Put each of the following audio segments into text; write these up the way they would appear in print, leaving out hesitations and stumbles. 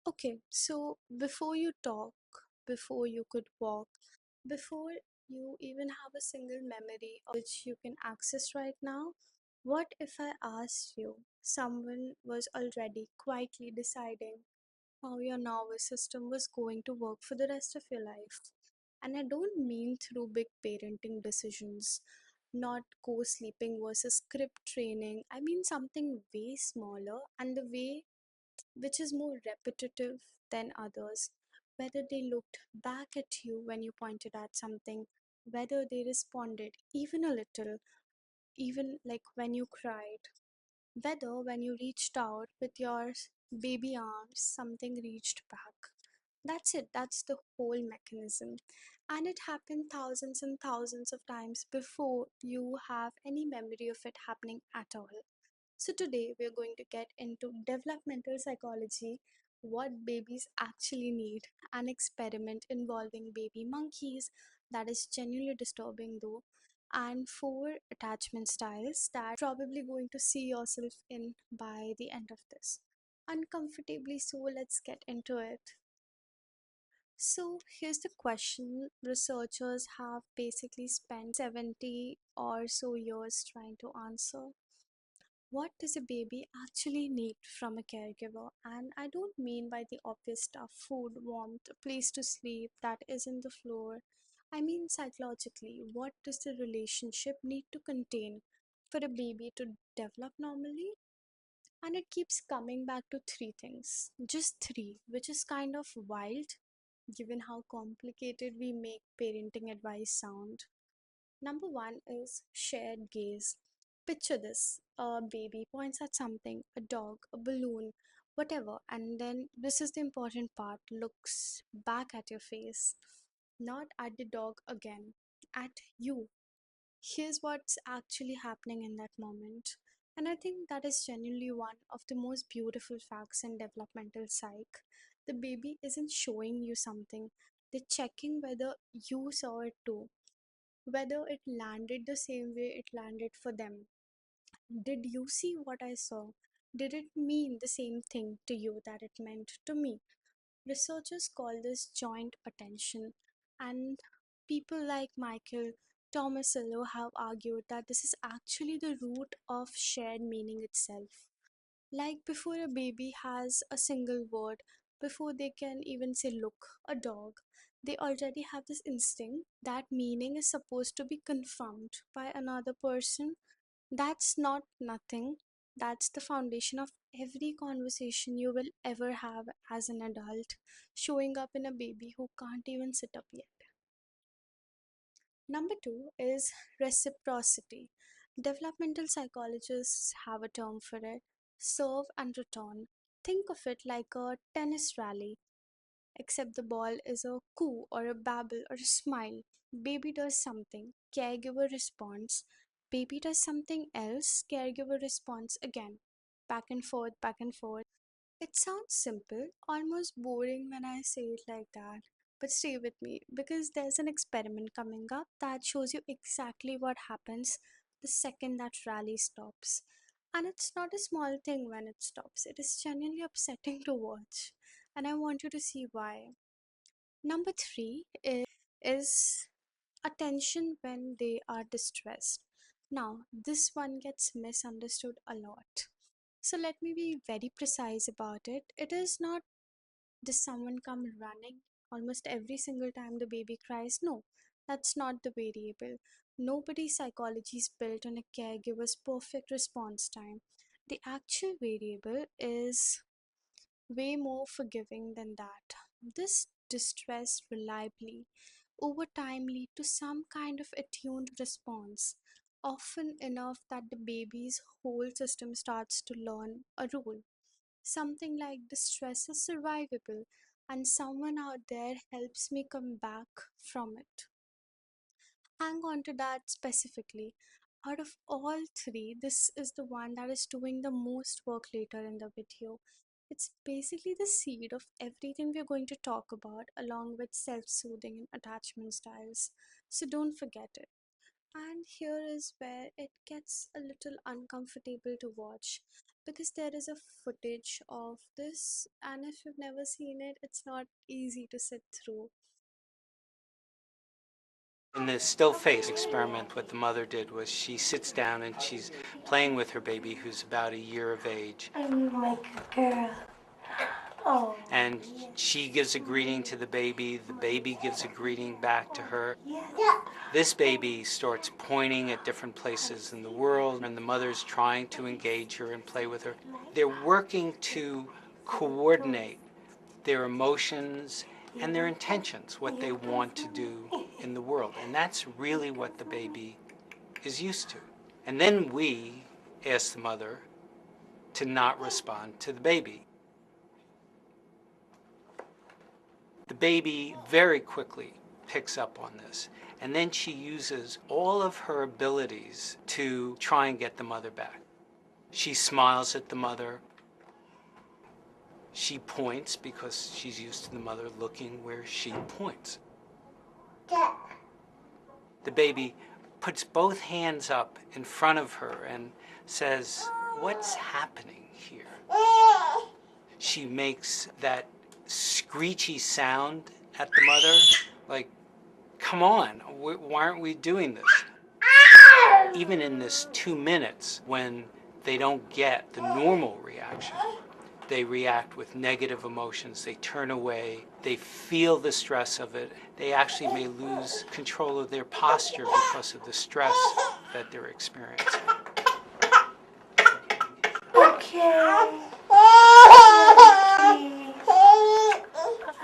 Okay, so before you talk, before you could walk, before you even have a single memory of which you can access right now, what if I asked you, someone was already quietly deciding how your nervous system was going to work for the rest of your life? And I don't mean through big parenting decisions, not co sleeping versus script training. I mean something way smaller and the way which is more repetitive than others. Whether they looked back at you when you pointed at something, whether they responded even a little, even like when you cried, whether when you reached out with your baby arms, something reached back. That's it, that's the whole mechanism. And it happened thousands and thousands of times before you have any memory of it happening at all. So, today we're going to get into developmental psychology, what babies actually need, an experiment involving baby monkeys that is genuinely disturbing though, and four attachment styles that probably going to see yourself in by the end of this. Uncomfortably so, let's get into it. So, here's the question researchers have basically spent 70 or so years trying to answer. What does a baby actually need from a caregiver? And I don't mean by the obvious stuff food, warmth, a place to sleep that isn't the floor. I mean psychologically, what does the relationship need to contain for a baby to develop normally? And it keeps coming back to three things, just three, which is kind of wild given how complicated we make parenting advice sound. Number one is shared gaze. Picture this, a baby points at something, a dog, a balloon, whatever, and then this is the important part, looks back at your face, not at the dog again, at you. Here's what's actually happening in that moment. And I think that is genuinely one of the most beautiful facts in developmental psych. The baby isn't showing you something, they're checking whether you saw it too, whether it landed the same way it landed for them. Did you see what I saw? Did it mean the same thing to you that it meant to me? Researchers call this joint attention, and people like Michael Tomasello have argued that this is actually the root of shared meaning itself. Like before a baby has a single word, before they can even say look, a dog, they already have this instinct that meaning is supposed to be confirmed by another person. That's not nothing. That's the foundation of every conversation you will ever have as an adult, showing up in a baby who can't even sit up yet. Number two is reciprocity. Developmental psychologists have a term for it, serve and return. Think of it like a tennis rally, except the ball is a coo or a babble or a smile. Baby does something, caregiver responds. Baby does something else, caregiver responds again. Back and forth, back and forth. It sounds simple, almost boring when I say it like that. But stay with me because there's an experiment coming up that shows you exactly what happens the second that rally stops. And it's not a small thing when it stops, it is genuinely upsetting to watch. And I want you to see why. Number three is attention when they are distressed. Now, this one gets misunderstood a lot. So let me be very precise about it. It is not does someone come running almost every single time the baby cries? No, that's not the variable. Nobody's psychology is built on a caregiver's perfect response time. The actual variable is way more forgiving than that. This distress reliably over time lead to some kind of attuned response, often enough that the baby's whole system starts to learn a rule. Something like distress is survivable and someone out there helps me come back from it. Hang on to that specifically. Out of all three, this is the one that is doing the most work later in the video. It's basically the seed of everything we're going to talk about, along with self soothing and attachment styles. So don't forget it. And here is where it gets a little uncomfortable to watch because there is a footage of this, and if you've never seen it, it's not easy to sit through. In the still face experiment, what the mother did was she sits down and she's playing with her baby, who's about a year of age. I'm like a girl. Oh. And she gives a greeting to the baby gives a greeting back to her. Yes. This baby starts pointing at different places in the world, and the mother's trying to engage her and play with her. They're working to coordinate their emotions and their intentions, what they want to do in the world. And that's really what the baby is used to. And then we ask the mother to not respond to the baby. The baby very quickly picks up on this, and then she uses all of her abilities to try and get the mother back. She smiles at the mother. She points because she's used to the mother looking where she points. The baby puts both hands up in front of her and says, "What's happening here?" She makes that screechy sound at the mother, like, "Come on, why aren't we doing this?" Even in this 2 minutes, when they don't get the normal reaction, they react with negative emotions, they turn away, they feel the stress of it, they actually may lose control of their posture because of the stress that they're experiencing. Okay.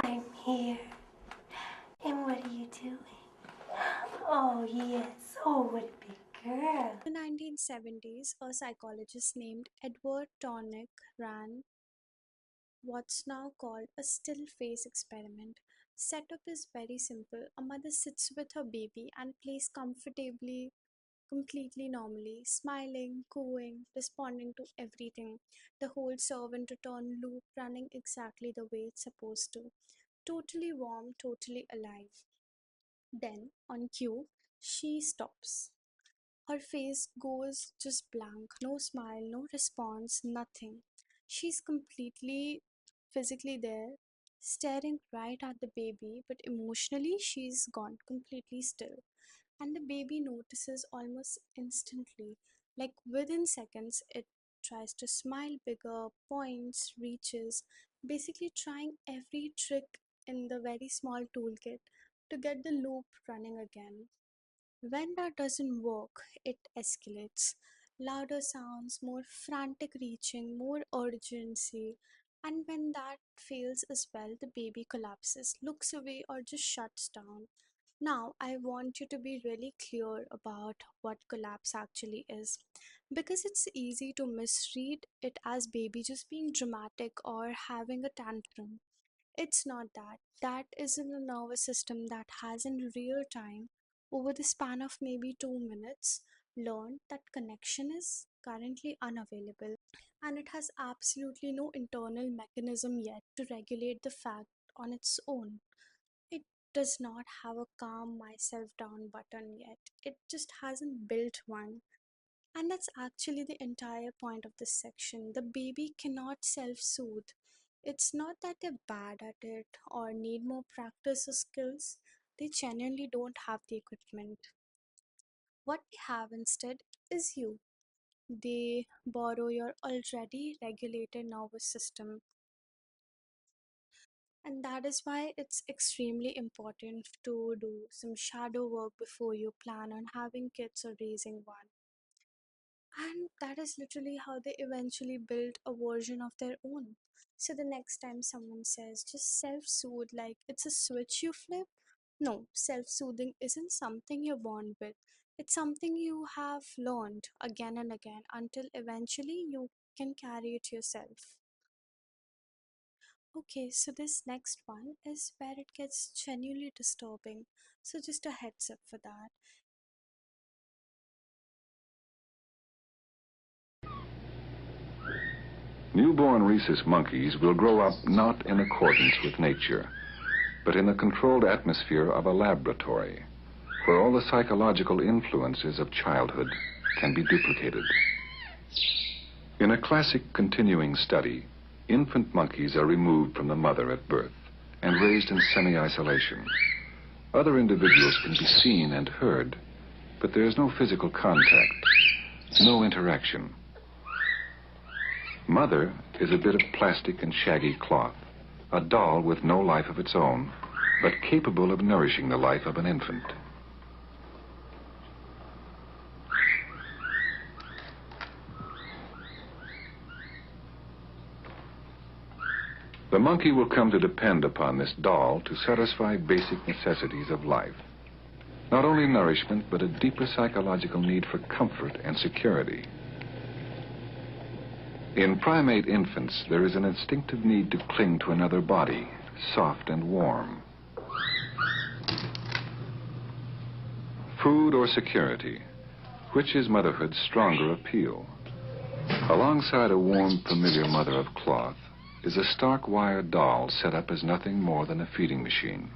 I'm here. And what are you doing? Oh, yes. Oh, what a big girl. In the 1970s, a psychologist named Edward Tonick ran what's now called a still face experiment. Setup is very simple. A mother sits with her baby and plays comfortably, completely normally, smiling, cooing, responding to everything. The whole servant return loop running exactly the way it's supposed to. Totally warm, totally alive. Then, on cue, she stops. Her face goes just blank, no smile, no response, nothing. She's completely physically there, staring right at the baby, but emotionally she's gone completely still. And the baby notices almost instantly, like within seconds, it tries to smile bigger, points, reaches, basically trying every trick in the very small toolkit to get the loop running again. When that doesn't work, it escalates. Louder sounds, more frantic reaching, more urgency. And when that fails as well, the baby collapses, looks away, or just shuts down. Now, I want you to be really clear about what collapse actually is because it's easy to misread it as baby just being dramatic or having a tantrum. It's not that. That is in a nervous system that has in real time, over the span of maybe 2 minutes, learned that connection is currently unavailable and it has absolutely no internal mechanism yet to regulate the fact on its own. It does not have a calm myself down button yet. It just hasn't built one. And that's actually the entire point of this section. The baby cannot self soothe. It's not that they're bad at it or need more practice or skills, they genuinely don't have the equipment. What they have instead is you. They borrow your already regulated nervous system. And that is why it's extremely important to do some shadow work before you plan on having kids or raising one. And that is literally how they eventually build a version of their own. So the next time someone says just self soothe like it's a switch you flip, no, self soothing isn't something you're born with. It's something you have learned again and again until eventually you can carry it yourself. Okay, so this next one is where it gets genuinely disturbing. So just a heads up for that. Newborn rhesus monkeys will grow up not in accordance with nature, but in the controlled atmosphere of a laboratory. where all the psychological influences of childhood can be duplicated. In a classic continuing study, infant monkeys are removed from the mother at birth and raised in semi-isolation. Other individuals can be seen and heard, but there is no physical contact, no interaction. Mother is a bit of plastic and shaggy cloth, a doll with no life of its own, but capable of nourishing the life of an infant. The monkey will come to depend upon this doll to satisfy basic necessities of life. Not only nourishment, but a deeper psychological need for comfort and security. In primate infants, there is an instinctive need to cling to another body, soft and warm. Food or security? Which is motherhood's stronger appeal? Alongside a warm, familiar mother of cloth is a stark wire doll set up as nothing more than a feeding machine.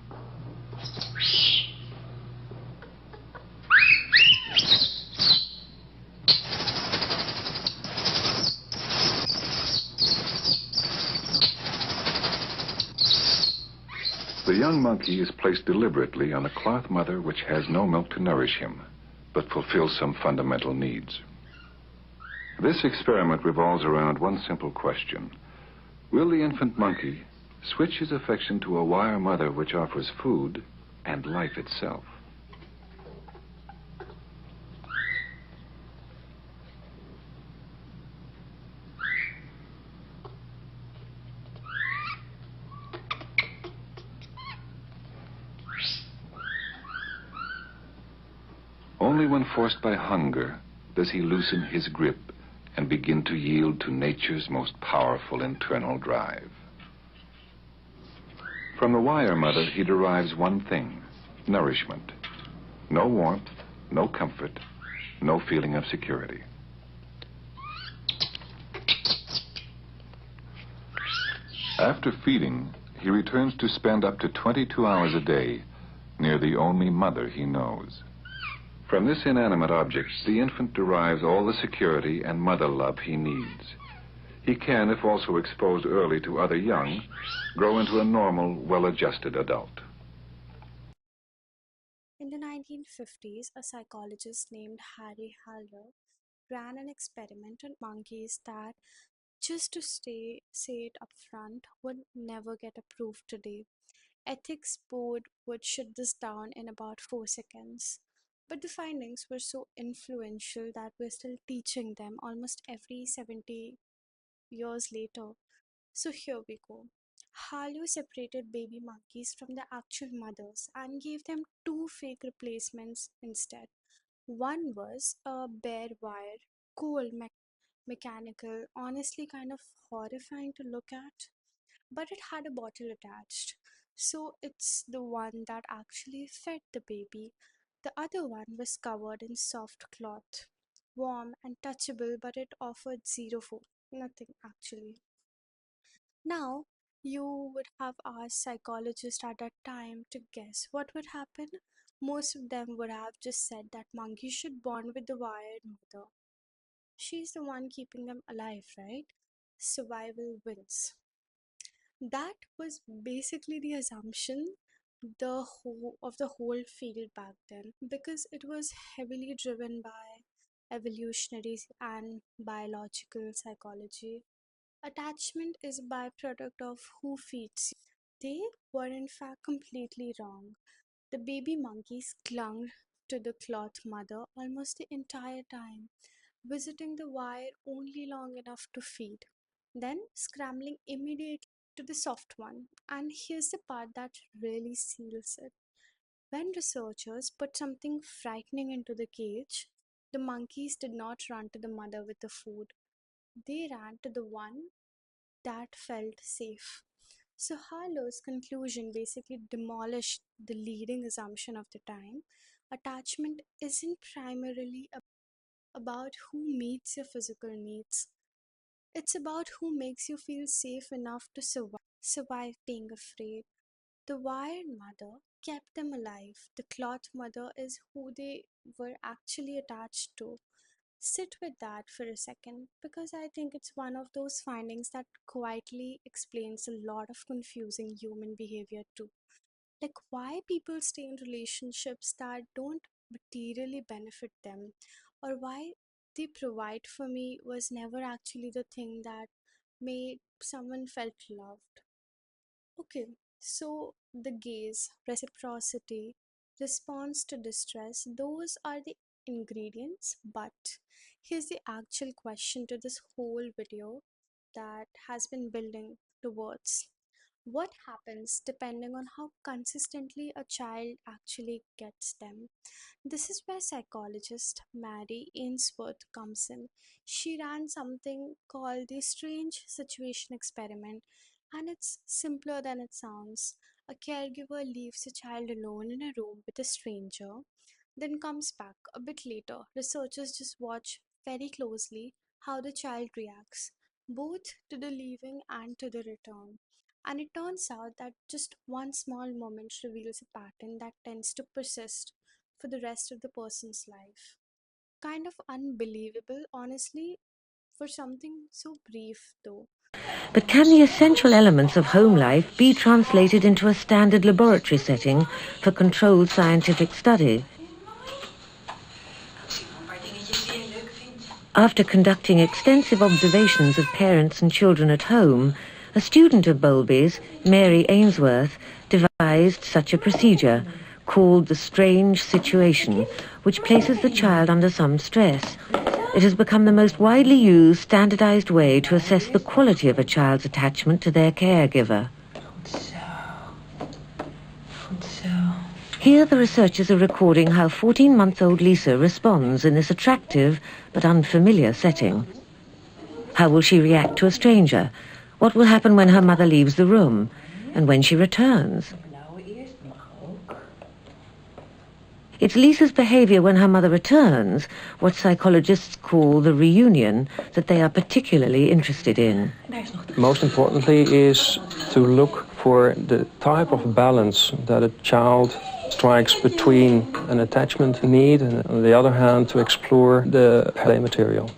The young monkey is placed deliberately on a cloth mother which has no milk to nourish him, but fulfills some fundamental needs. This experiment revolves around one simple question. Will the infant monkey switch his affection to a wire mother which offers food and life itself? Only when forced by hunger does he loosen his grip and begin to yield to nature's most powerful internal drive. From the wire mother, he derives one thing: nourishment. No warmth, no comfort, no feeling of security. After feeding, he returns to spend up to 22 hours a day near the only mother he knows. From this inanimate object, the infant derives all the security and mother love he needs. He can, if also exposed early to other young, grow into a normal, well-adjusted adult. In the 1950s, a psychologist named Harlow ran an experiment on monkeys that, just to say it up front, would never get approved today. Ethics board would shut this down in about 4 seconds. But the findings were so influential that we're still teaching them almost every 70 years later. So here we go. Harlow separated baby monkeys from the actual mothers and gave them two fake replacements instead. One was a bare wire, cold, mechanical, honestly kind of horrifying to look at, but it had a bottle attached. So it's the one that actually fed the baby. The other one was covered in soft cloth, warm and touchable, but it offered zero food. Nothing actually. Now, you would have asked psychologists at that time to guess what would happen. Most of them would have just said that monkeys should bond with the wired mother. She's the one keeping them alive, right? Survival wins. That was basically the assumption of the whole field back then, because it was heavily driven by evolutionary and biological psychology. Attachment is a byproduct of who feeds you. They were in fact completely wrong. The baby monkeys clung to the cloth mother almost the entire time, visiting the wire only long enough to feed, then scrambling immediately to the soft one. And here's the part that really seals it. When researchers put something frightening into the cage, the monkeys did not run to the mother with the food. They ran to the one that felt safe. So Harlow's conclusion basically demolished the leading assumption of the time. Attachment isn't primarily about who meets your physical needs. It's about who makes you feel safe enough to survive being afraid. The wired mother kept them alive. The cloth mother is who they were actually attached to. Sit with that for a second because I think it's one of those findings that quietly explains a lot of confusing human behavior too. Like why people stay in relationships that don't materially benefit them, or why they provide for me was never actually the thing that made someone felt loved. Okay, so the gaze, reciprocity, response to distress, those are the ingredients. But here's the actual question to this whole video that has been building towards. What happens depending on how consistently a child actually gets them? This is where psychologist Mary Ainsworth comes in. She ran something called the Strange Situation Experiment, and it's simpler than it sounds. A caregiver leaves a child alone in a room with a stranger, then comes back a bit later. Researchers just watch very closely how the child reacts, both to the leaving and to the return. And it turns out that just one small moment reveals a pattern that tends to persist for the rest of the person's life. Kind of unbelievable, honestly, for something so brief, though. But can the essential elements of home life be translated into a standard laboratory setting for controlled scientific study? After conducting extensive observations of parents and children at home, a student of Bowlby's, Mary Ainsworth, devised such a procedure called the strange situation, which places the child under some stress. It has become the most widely used, standardized way to assess the quality of a child's attachment to their caregiver. Here the researchers are recording how 14-month-old Lisa responds in this attractive but unfamiliar setting. How will she react to a stranger? What will happen when her mother leaves the room? And when she returns? It's Lisa's behavior when her mother returns, what psychologists call the reunion, that they are particularly interested in. Most importantly is to look for the type of balance that a child strikes between an attachment need and, on the other hand, to explore the play material.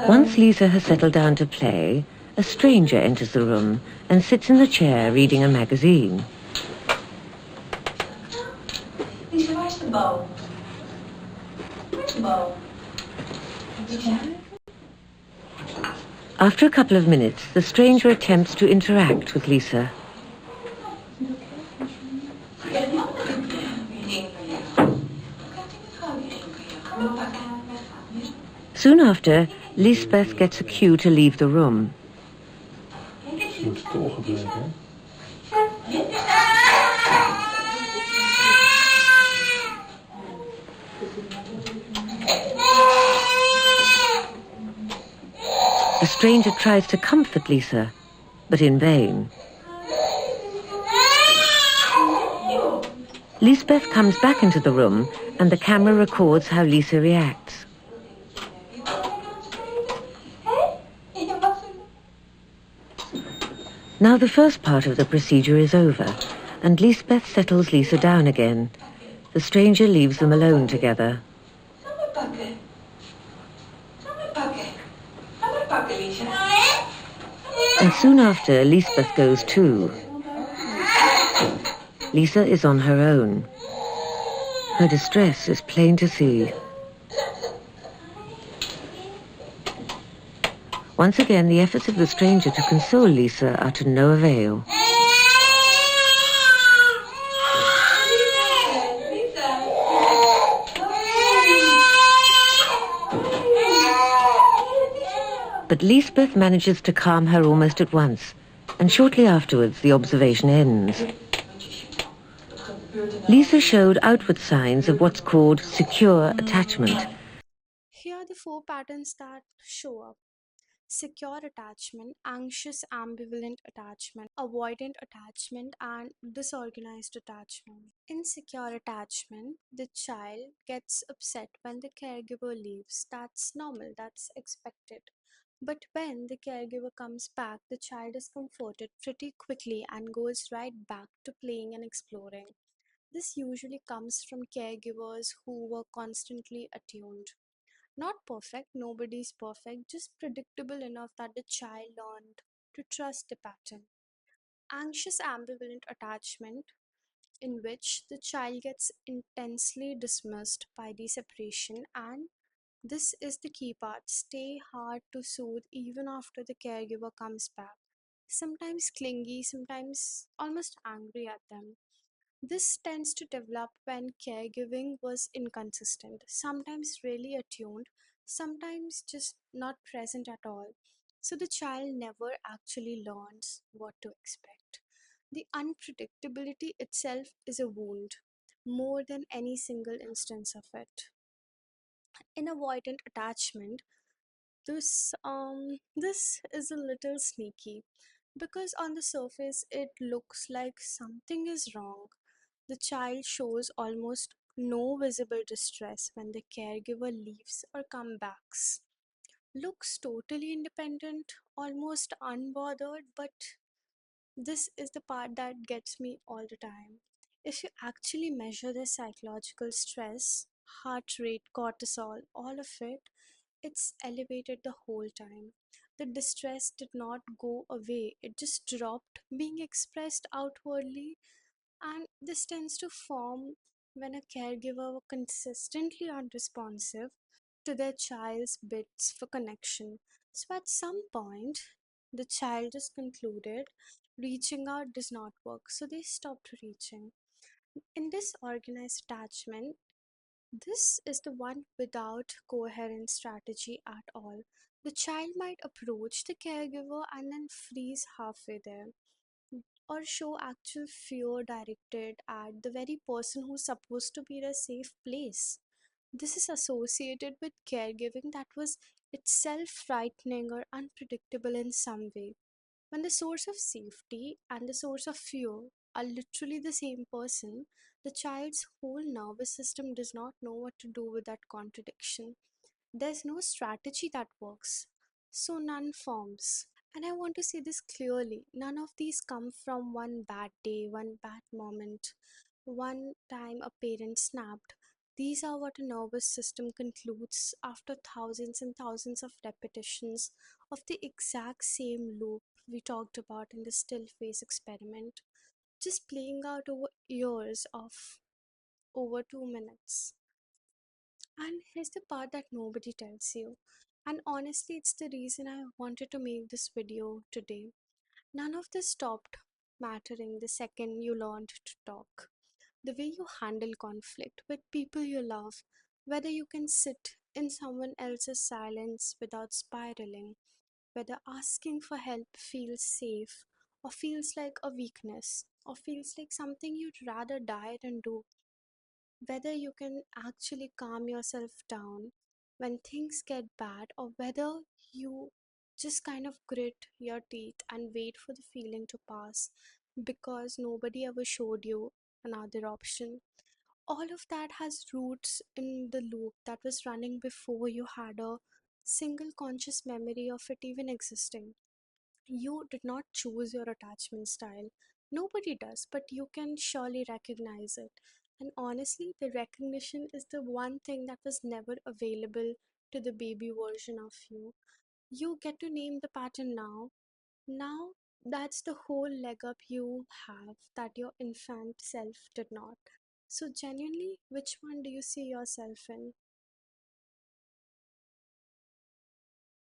Once Lisa has settled down to play, a stranger enters the room and sits in the chair reading a magazine. Lisa, where's the bow? Where's the bow? After a couple of minutes, the stranger attempts to interact with Lisa. Soon after, Lisbeth gets a cue to leave the room. The stranger tries to comfort Lisa, but in vain. Lisbeth comes back into the room and the camera records how Lisa reacts. Now the first part of the procedure is over, and Lisbeth settles Lisa down again. The stranger leaves them alone together. And soon after, Lisbeth goes too. Lisa is on her own. Her distress is plain to see. Once again, the efforts of the stranger to console Lisa are to no avail. But Lisbeth manages to calm her almost at once, and shortly afterwards the observation ends. Lisa showed outward signs of what's called secure attachment. Here are the four patterns that show up: secure attachment, anxious ambivalent attachment, avoidant attachment, and disorganized attachment. In secure attachment, the child gets upset when the caregiver leaves. That's normal, that's expected. But when the caregiver comes back, the child is comforted pretty quickly and goes right back to playing and exploring. This usually comes from caregivers who were constantly attuned. Not perfect, nobody's perfect, just predictable enough that the child learned to trust the pattern. Anxious ambivalent attachment, in which the child gets intensely dismissed by the separation, and this is the key part, stay hard to soothe even after the caregiver comes back. Sometimes clingy, sometimes almost angry at them. This tends to develop when caregiving was inconsistent, sometimes really attuned, sometimes just not present at all. So the child never actually learns what to expect. The unpredictability itself is a wound, more than any single instance of it. In avoidant attachment, this is a little sneaky because on the surface it looks like something is wrong. The child shows almost no visible distress when the caregiver leaves or comes back. Looks totally independent, almost unbothered, but this is the part that gets me all the time. If you actually measure their psychological stress, heart rate, cortisol, all of it, it's elevated the whole time. The distress did not go away, it just dropped, being expressed outwardly, and this tends to form when a caregiver were consistently unresponsive to their child's bids for connection. So at some point, the child just concluded reaching out does not work, so they stopped reaching. In disorganized attachment, this is the one without coherent strategy at all. The child might approach the caregiver and then freeze halfway there, or show actual fear directed at the very person who's supposed to be their safe place. This is associated with caregiving that was itself frightening or unpredictable in some way. When the source of safety and the source of fear are literally the same person, the child's whole nervous system does not know what to do with that contradiction. There's no strategy that works, so none forms. And I want to say this clearly, none of these come from one bad day, one bad moment, one time a parent snapped. These are what a nervous system concludes after thousands and thousands of repetitions of the exact same loop we talked about in the still face experiment, just playing out over years of over 2 minutes. And here's the part that nobody tells you. And honestly, it's the reason I wanted to make this video today. None of this stopped mattering the second you learned to talk. The way you handle conflict with people you love, whether you can sit in someone else's silence without spiraling, whether asking for help feels safe or feels like a weakness or feels like something you'd rather die than do, whether you can actually calm yourself down when things get bad, or whether you just kind of grit your teeth and wait for the feeling to pass because nobody ever showed you another option. All of that has roots in the loop that was running before you had a single conscious memory of it even existing. You did not choose your attachment style. Nobody does, but you can surely recognize it. And honestly, the recognition is the one thing that was never available to the baby version of you. You get to name the pattern now. Now, that's the whole leg up you have that your infant self did not. So, genuinely, which one do you see yourself in?